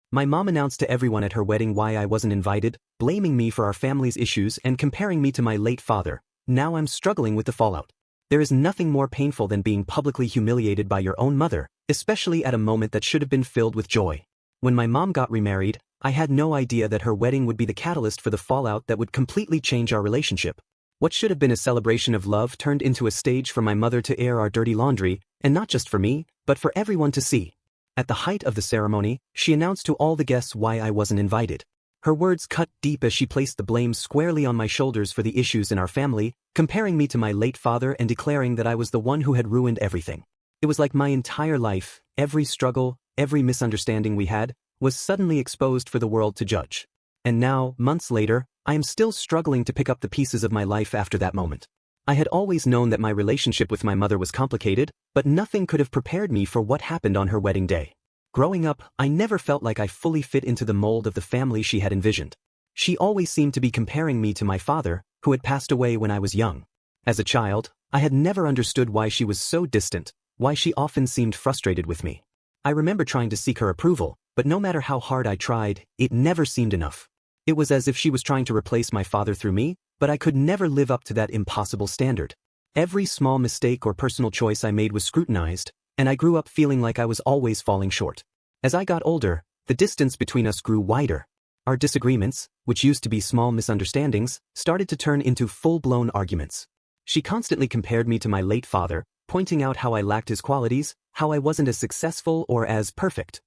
My mom announced to everyone at her wedding why I wasn't invited, blaming me for our family's issues and comparing me to my late father. Now I'm struggling with the fallout. There is nothing more painful than being publicly humiliated by your own mother, especially at a moment that should have been filled with joy. When my mom got remarried, I had no idea that her wedding would be the catalyst for the fallout that would completely change our relationship. What should have been a celebration of love turned into a stage for my mother to air our dirty laundry, and not just for me, but for everyone to see. At the height of the ceremony, she announced to all the guests why I wasn't invited. Her words cut deep as she placed the blame squarely on my shoulders for the issues in our family, comparing me to my late father and declaring that I was the one who had ruined everything. It was like my entire life, every struggle, every misunderstanding we had, was suddenly exposed for the world to judge. And now, months later, I am still struggling to pick up the pieces of my life after that moment. I had always known that my relationship with my mother was complicated, but nothing could have prepared me for what happened on her wedding day. Growing up, I never felt like I fully fit into the mold of the family she had envisioned. She always seemed to be comparing me to my father, who had passed away when I was young. As a child, I had never understood why she was so distant, why she often seemed frustrated with me. I remember trying to seek her approval, but no matter how hard I tried, it never seemed enough. It was as if she was trying to replace my father through me, but I could never live up to that impossible standard. Every small mistake or personal choice I made was scrutinized, and I grew up feeling like I was always falling short. As I got older, the distance between us grew wider. Our disagreements, which used to be small misunderstandings, started to turn into full-blown arguments. She constantly compared me to my late father, pointing out how I lacked his qualities, how I wasn't as successful or as perfect.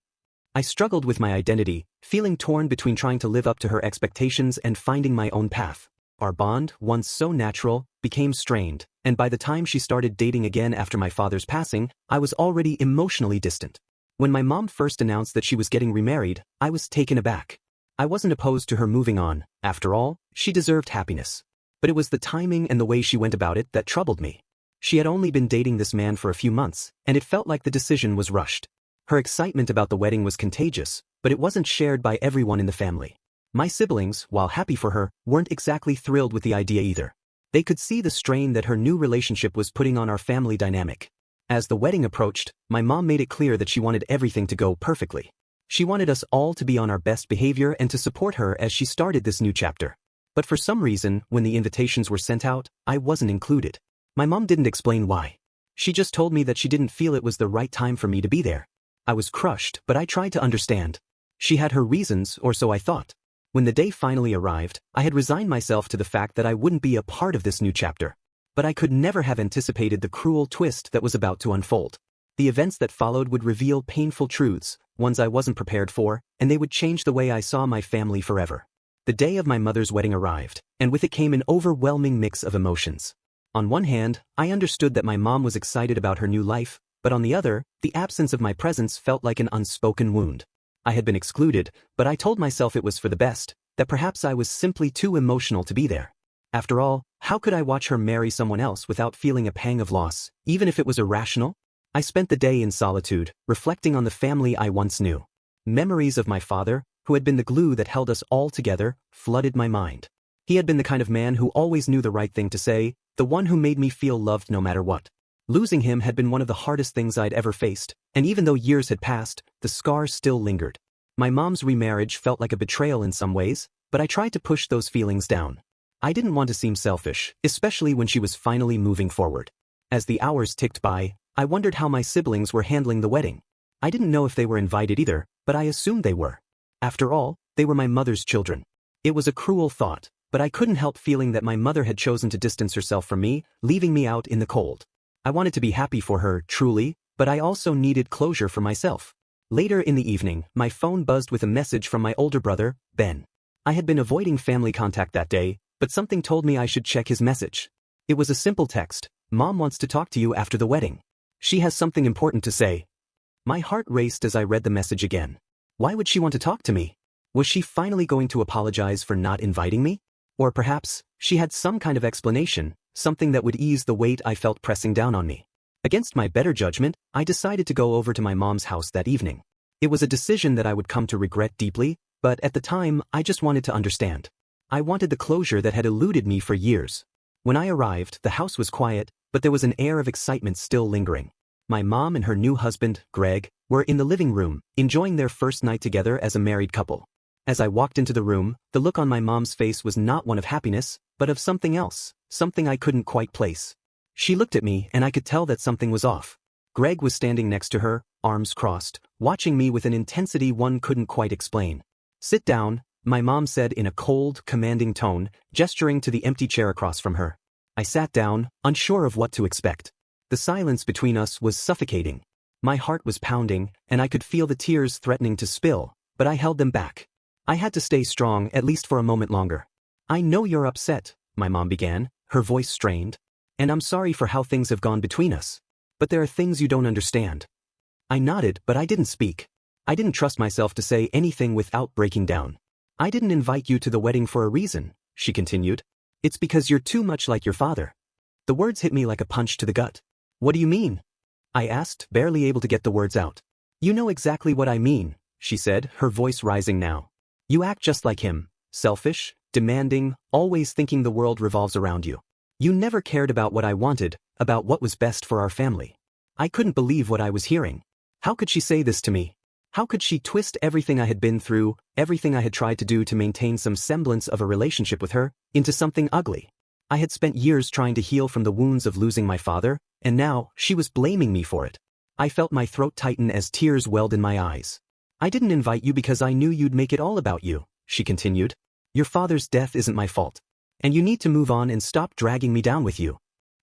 I struggled with my identity, feeling torn between trying to live up to her expectations and finding my own path. Our bond, once so natural, became strained, and by the time she started dating again after my father's passing, I was already emotionally distant. When my mom first announced that she was getting remarried, I was taken aback. I wasn't opposed to her moving on. After all, she deserved happiness. But it was the timing and the way she went about it that troubled me. She had only been dating this man for a few months, and it felt like the decision was rushed. Her excitement about the wedding was contagious, but it wasn't shared by everyone in the family. My siblings, while happy for her, weren't exactly thrilled with the idea either. They could see the strain that her new relationship was putting on our family dynamic. As the wedding approached, my mom made it clear that she wanted everything to go perfectly. She wanted us all to be on our best behavior and to support her as she started this new chapter. But for some reason, when the invitations were sent out, I wasn't included. My mom didn't explain why. She just told me that she didn't feel it was the right time for me to be there. I was crushed, but I tried to understand. She had her reasons, or so I thought. When the day finally arrived, I had resigned myself to the fact that I wouldn't be a part of this new chapter. But I could never have anticipated the cruel twist that was about to unfold. The events that followed would reveal painful truths, ones I wasn't prepared for, and they would change the way I saw my family forever. The day of my mother's wedding arrived, and with it came an overwhelming mix of emotions. On one hand, I understood that my mom was excited about her new life, but on the other, the absence of my presence felt like an unspoken wound. I had been excluded, but I told myself it was for the best, that perhaps I was simply too emotional to be there. After all, how could I watch her marry someone else without feeling a pang of loss, even if it was irrational? I spent the day in solitude, reflecting on the family I once knew. Memories of my father, who had been the glue that held us all together, flooded my mind. He had been the kind of man who always knew the right thing to say, the one who made me feel loved no matter what. Losing him had been one of the hardest things I'd ever faced, and even though years had passed, the scars still lingered. My mom's remarriage felt like a betrayal in some ways, but I tried to push those feelings down. I didn't want to seem selfish, especially when she was finally moving forward. As the hours ticked by, I wondered how my siblings were handling the wedding. I didn't know if they were invited either, but I assumed they were. After all, they were my mother's children. It was a cruel thought, but I couldn't help feeling that my mother had chosen to distance herself from me, leaving me out in the cold. I wanted to be happy for her, truly, but I also needed closure for myself. Later in the evening, my phone buzzed with a message from my older brother, Ben. I had been avoiding family contact that day, but something told me I should check his message. It was a simple text: "Mom wants to talk to you after the wedding. She has something important to say." My heart raced as I read the message again. Why would she want to talk to me? Was she finally going to apologize for not inviting me? Or perhaps, she had some kind of explanation, something that would ease the weight I felt pressing down on me. Against my better judgment, I decided to go over to my mom's house that evening. It was a decision that I would come to regret deeply, but at the time, I just wanted to understand. I wanted the closure that had eluded me for years. When I arrived, the house was quiet, but there was an air of excitement still lingering. My mom and her new husband, Greg, were in the living room, enjoying their first night together as a married couple. As I walked into the room, the look on my mom's face was not one of happiness, but of something else, something I couldn't quite place. She looked at me and I could tell that something was off. Greg was standing next to her, arms crossed, watching me with an intensity one couldn't quite explain. "Sit down," my mom said in a cold, commanding tone, gesturing to the empty chair across from her. I sat down, unsure of what to expect. The silence between us was suffocating. My heart was pounding, and I could feel the tears threatening to spill, but I held them back. I had to stay strong at least for a moment longer. "I know you're upset," my mom began, her voice strained. "And I'm sorry for how things have gone between us. But there are things you don't understand." I nodded, but I didn't speak. I didn't trust myself to say anything without breaking down. "I didn't invite you to the wedding for a reason," she continued. "It's because you're too much like your father." The words hit me like a punch to the gut. "What do you mean?" I asked, barely able to get the words out. "You know exactly what I mean," she said, her voice rising now. "You act just like him, selfish, demanding, always thinking the world revolves around you. You never cared about what I wanted, about what was best for our family." I couldn't believe what I was hearing. How could she say this to me? How could she twist everything I had been through, everything I had tried to do to maintain some semblance of a relationship with her, into something ugly? I had spent years trying to heal from the wounds of losing my father, and now she was blaming me for it. I felt my throat tighten as tears welled in my eyes. "I didn't invite you because I knew you'd make it all about you," she continued. "Your father's death isn't my fault. And you need to move on and stop dragging me down with you."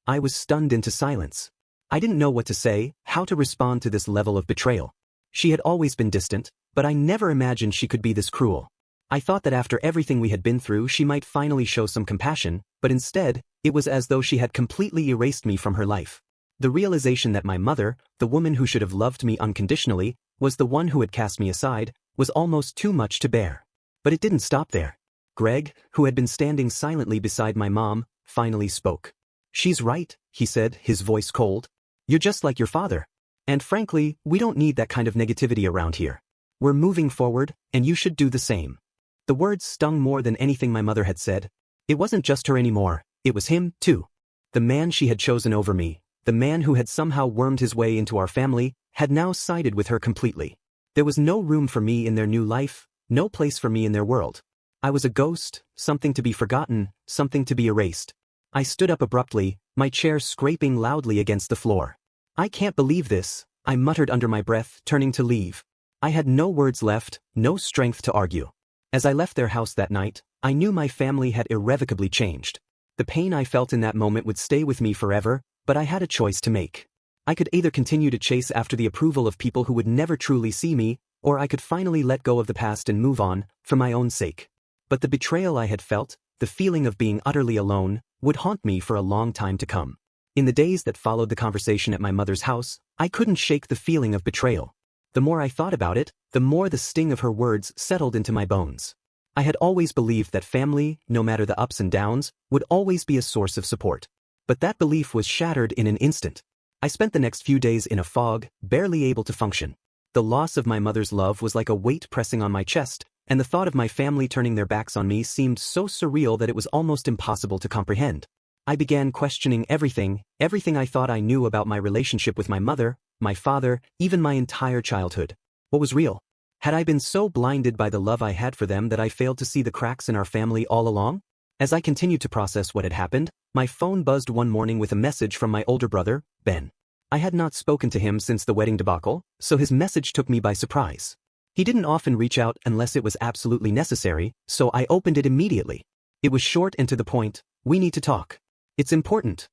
I was stunned into silence. I didn't know what to say, how to respond to this level of betrayal. She had always been distant, but I never imagined she could be this cruel. I thought that after everything we had been through she might finally show some compassion, but instead, it was as though she had completely erased me from her life. The realization that my mother, the woman who should have loved me unconditionally, was the one who had cast me aside, was almost too much to bear. But it didn't stop there. Greg, who had been standing silently beside my mom, finally spoke. "She's right," he said, his voice cold. "You're just like your father. And frankly, we don't need that kind of negativity around here. We're moving forward, and you should do the same." The words stung more than anything my mother had said. It wasn't just her anymore, it was him, too. The man she had chosen over me, the man who had somehow wormed his way into our family, had now sided with her completely. There was no room for me in their new life, no place for me in their world. I was a ghost, something to be forgotten, something to be erased. I stood up abruptly, my chair scraping loudly against the floor. "I can't believe this," I muttered under my breath, turning to leave. I had no words left, no strength to argue. As I left their house that night, I knew my family had irrevocably changed. The pain I felt in that moment would stay with me forever, but I had a choice to make. I could either continue to chase after the approval of people who would never truly see me, or I could finally let go of the past and move on, for my own sake. But the betrayal I had felt, the feeling of being utterly alone, would haunt me for a long time to come. In the days that followed the conversation at my mother's house, I couldn't shake the feeling of betrayal. The more I thought about it, the more the sting of her words settled into my bones. I had always believed that family, no matter the ups and downs, would always be a source of support. But that belief was shattered in an instant. I spent the next few days in a fog, barely able to function. The loss of my mother's love was like a weight pressing on my chest, and the thought of my family turning their backs on me seemed so surreal that it was almost impossible to comprehend. I began questioning everything I thought I knew about my relationship with my mother, my father, even my entire childhood. What was real? Had I been so blinded by the love I had for them that I failed to see the cracks in our family all along? As I continued to process what had happened, my phone buzzed one morning with a message from my older brother, Ben. I had not spoken to him since the wedding debacle, so his message took me by surprise. He didn't often reach out unless it was absolutely necessary, so I opened it immediately. It was short and to the point. "We need to talk. It's important."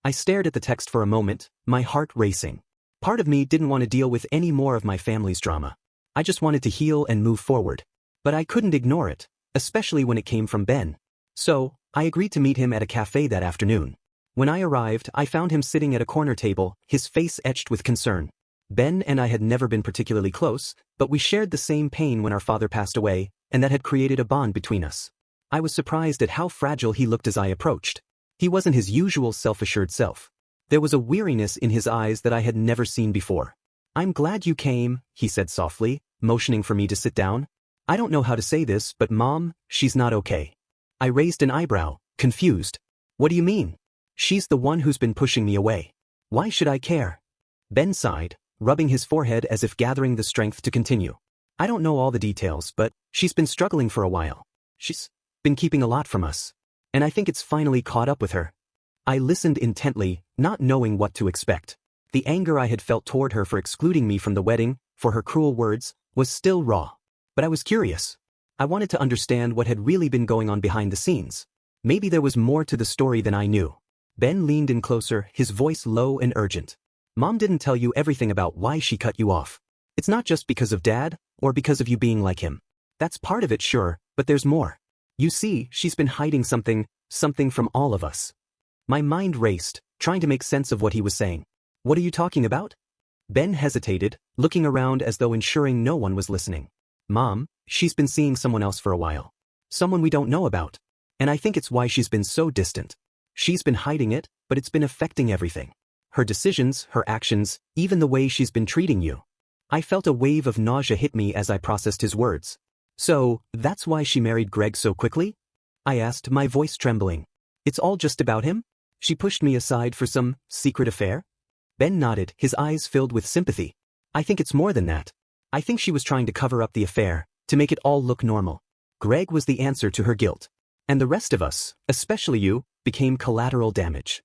I stared at the text for a moment, my heart racing. Part of me didn't want to deal with any more of my family's drama. I just wanted to heal and move forward. But I couldn't ignore it, especially when it came from Ben. So, I agreed to meet him at a cafe that afternoon. When I arrived, I found him sitting at a corner table, his face etched with concern. Ben and I had never been particularly close, but we shared the same pain when our father passed away, and that had created a bond between us. I was surprised at how fragile he looked as I approached. He wasn't his usual self-assured self. There was a weariness in his eyes that I had never seen before. "I'm glad you came," he said softly, motioning for me to sit down. "I don't know how to say this, but Mom, she's not okay." I raised an eyebrow, confused. "What do you mean?" "She's the one who's been pushing me away. Why should I care?" Ben sighed, rubbing his forehead as if gathering the strength to continue. I don't know all the details, but she's been struggling for a while. She's been keeping a lot from us. And I think it's finally caught up with her. I listened intently, not knowing what to expect. The anger I had felt toward her for excluding me from the wedding, for her cruel words, was still raw. But I was curious. I wanted to understand what had really been going on behind the scenes. Maybe there was more to the story than I knew. Ben leaned in closer, his voice low and urgent. Mom didn't tell you everything about why she cut you off. It's not just because of Dad, or because of you being like him. That's part of it, sure, but there's more. You see, she's been hiding something from all of us. My mind raced, trying to make sense of what he was saying. What are you talking about? Ben hesitated, looking around as though ensuring no one was listening. Mom, she's been seeing someone else for a while. Someone we don't know about. And I think it's why she's been so distant. She's been hiding it, but it's been affecting everything. Her decisions, her actions, even the way she's been treating you. I felt a wave of nausea hit me as I processed his words. So, that's why she married Greg so quickly? I asked, my voice trembling. It's all just about him? She pushed me aside for some secret affair? Ben nodded, his eyes filled with sympathy. I think it's more than that. I think she was trying to cover up the affair, to make it all look normal. Greg was the answer to her guilt. And the rest of us, especially you, became collateral damage.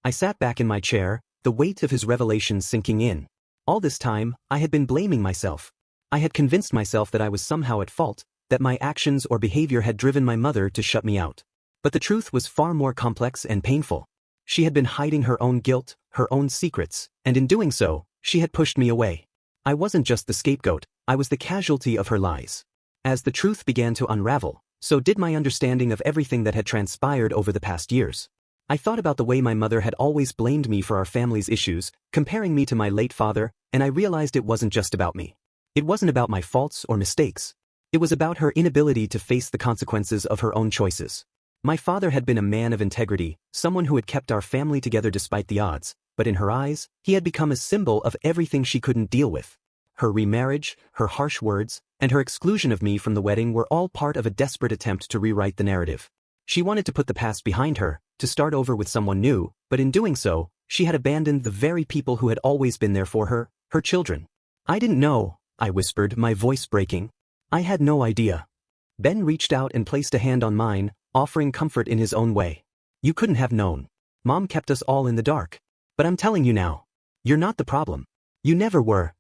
I sat back in my chair, the weight of his revelations sinking in. All this time, I had been blaming myself. I had convinced myself that I was somehow at fault, that my actions or behavior had driven my mother to shut me out. But the truth was far more complex and painful. She had been hiding her own guilt, her own secrets, and in doing so, she had pushed me away. I wasn't just the scapegoat, I was the casualty of her lies. As the truth began to unravel, so did my understanding of everything that had transpired over the past years. I thought about the way my mother had always blamed me for our family's issues, comparing me to my late father, and I realized it wasn't just about me. It wasn't about my faults or mistakes. It was about her inability to face the consequences of her own choices. My father had been a man of integrity, someone who had kept our family together despite the odds, but in her eyes, he had become a symbol of everything she couldn't deal with. Her remarriage, her harsh words, and her exclusion of me from the wedding were all part of a desperate attempt to rewrite the narrative. She wanted to put the past behind her, to start over with someone new, but in doing so, she had abandoned the very people who had always been there for her, her children. I didn't know, I whispered, my voice breaking. I had no idea. Ben reached out and placed a hand on mine, offering comfort in his own way. You couldn't have known. Mom kept us all in the dark. But I'm telling you now. You're not the problem. You never were.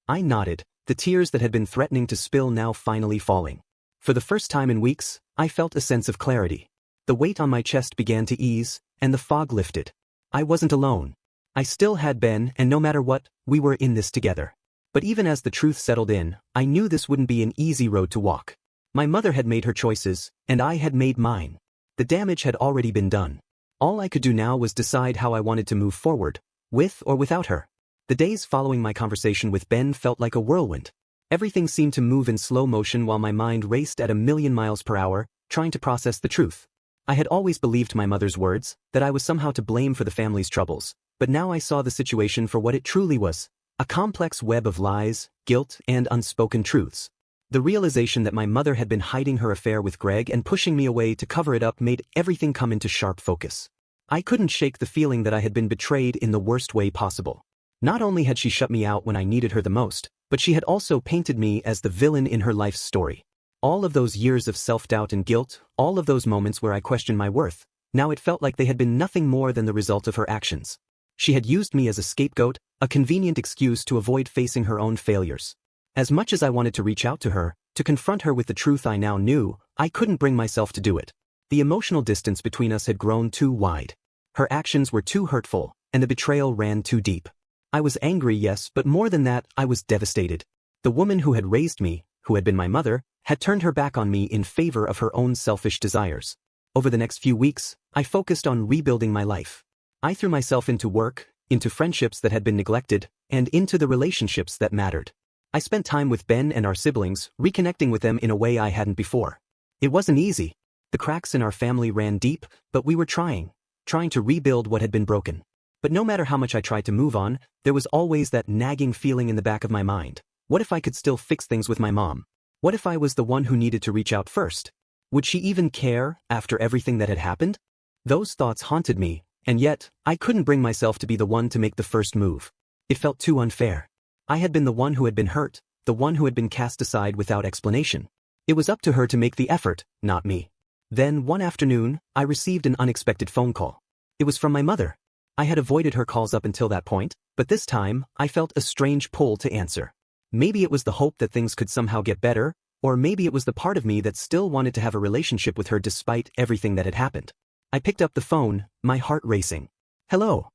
I nodded, the tears that had been threatening to spill now finally falling. For the first time in weeks, I felt a sense of clarity. The weight on my chest began to ease, and the fog lifted. I wasn't alone. I still had Ben, and no matter what, we were in this together. But even as the truth settled in, I knew this wouldn't be an easy road to walk. My mother had made her choices, and I had made mine. The damage had already been done. All I could do now was decide how I wanted to move forward, with or without her. The days following my conversation with Ben felt like a whirlwind. Everything seemed to move in slow motion while my mind raced at 1,000,000 miles per hour, trying to process the truth. I had always believed my mother's words, that I was somehow to blame for the family's troubles, but now I saw the situation for what it truly was, a complex web of lies, guilt, and unspoken truths. The realization that my mother had been hiding her affair with Greg and pushing me away to cover it up made everything come into sharp focus. I couldn't shake the feeling that I had been betrayed in the worst way possible. Not only had she shut me out when I needed her the most, but she had also painted me as the villain in her life's story. All of those years of self-doubt and guilt, all of those moments where I questioned my worth, now it felt like they had been nothing more than the result of her actions. She had used me as a scapegoat, a convenient excuse to avoid facing her own failures. As much as I wanted to reach out to her, to confront her with the truth I now knew, I couldn't bring myself to do it. The emotional distance between us had grown too wide. Her actions were too hurtful, and the betrayal ran too deep. I was angry, yes, but more than that, I was devastated. The woman who had raised me, who had been my mother, had turned her back on me in favor of her own selfish desires. Over the next few weeks, I focused on rebuilding my life. I threw myself into work, into friendships that had been neglected, and into the relationships that mattered. I spent time with Ben and our siblings, reconnecting with them in a way I hadn't before. It wasn't easy. The cracks in our family ran deep, but we were trying to rebuild what had been broken. But no matter how much I tried to move on, there was always that nagging feeling in the back of my mind. What if I could still fix things with my mom? What if I was the one who needed to reach out first? Would she even care after everything that had happened? Those thoughts haunted me, and yet, I couldn't bring myself to be the one to make the first move. It felt too unfair. I had been the one who had been hurt, the one who had been cast aside without explanation. It was up to her to make the effort, not me. Then one afternoon, I received an unexpected phone call. It was from my mother. I had avoided her calls up until that point, but this time, I felt a strange pull to answer. Maybe it was the hope that things could somehow get better, or maybe it was the part of me that still wanted to have a relationship with her despite everything that had happened. I picked up the phone, my heart racing. Hello.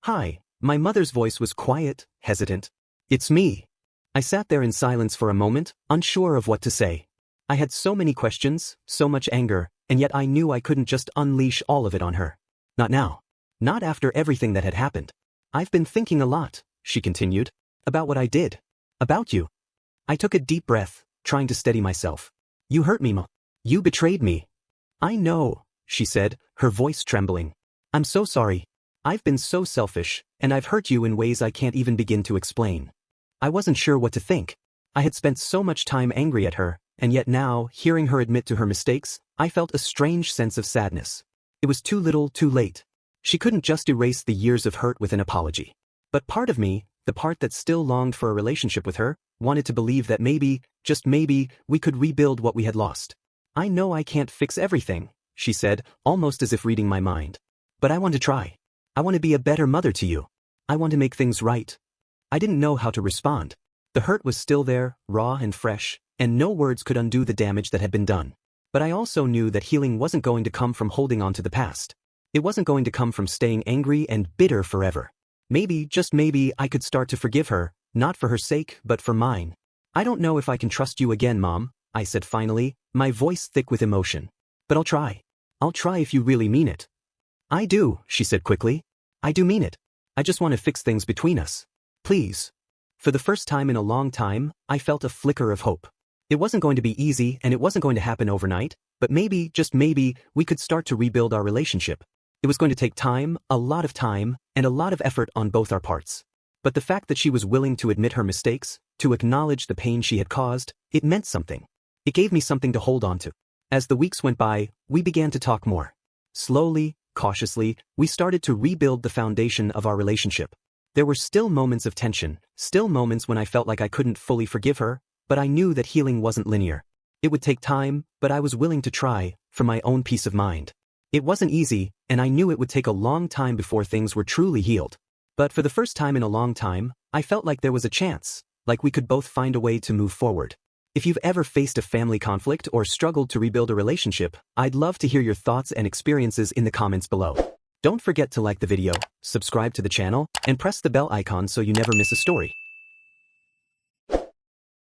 Hi. My mother's voice was quiet, hesitant. It's me. I sat there in silence for a moment, unsure of what to say. I had so many questions, so much anger, and yet I knew I couldn't just unleash all of it on her. Not now. Not after everything that had happened. I've been thinking a lot, she continued, about what I did. About you. I took a deep breath, trying to steady myself. You hurt me, Ma. You betrayed me. I know, she said, her voice trembling. I'm so sorry. I've been so selfish, and I've hurt you in ways I can't even begin to explain. I wasn't sure what to think. I had spent so much time angry at her, and yet now, hearing her admit to her mistakes, I felt a strange sense of sadness. It was too little, too late. She couldn't just erase the years of hurt with an apology. But part of me, the part that still longed for a relationship with her, wanted to believe that maybe, just maybe, we could rebuild what we had lost. I know I can't fix everything, she said, almost as if reading my mind. But I want to try. I want to be a better mother to you. I want to make things right. I didn't know how to respond. The hurt was still there, raw and fresh, and no words could undo the damage that had been done. But I also knew that healing wasn't going to come from holding on to the past. It wasn't going to come from staying angry and bitter forever. Maybe, just maybe, I could start to forgive her, not for her sake, but for mine. I don't know if I can trust you again, Mom, I said finally, my voice thick with emotion. But I'll try. I'll try if you really mean it. I do, she said quickly. I do mean it. I just want to fix things between us. Please. For the first time in a long time, I felt a flicker of hope. It wasn't going to be easy and it wasn't going to happen overnight, but maybe, just maybe, we could start to rebuild our relationship. It was going to take time, a lot of time, and a lot of effort on both our parts. But the fact that she was willing to admit her mistakes, to acknowledge the pain she had caused, it meant something. It gave me something to hold on to. As the weeks went by, we began to talk more. Slowly, cautiously, we started to rebuild the foundation of our relationship. There were still moments of tension, still moments when I felt like I couldn't fully forgive her, but I knew that healing wasn't linear. It would take time, but I was willing to try, for my own peace of mind. It wasn't easy, and I knew it would take a long time before things were truly healed. But for the first time in a long time, I felt like there was a chance, like we could both find a way to move forward. If you've ever faced a family conflict or struggled to rebuild a relationship, I'd love to hear your thoughts and experiences in the comments below. Don't forget to like the video, subscribe to the channel, and press the bell icon so you never miss a story.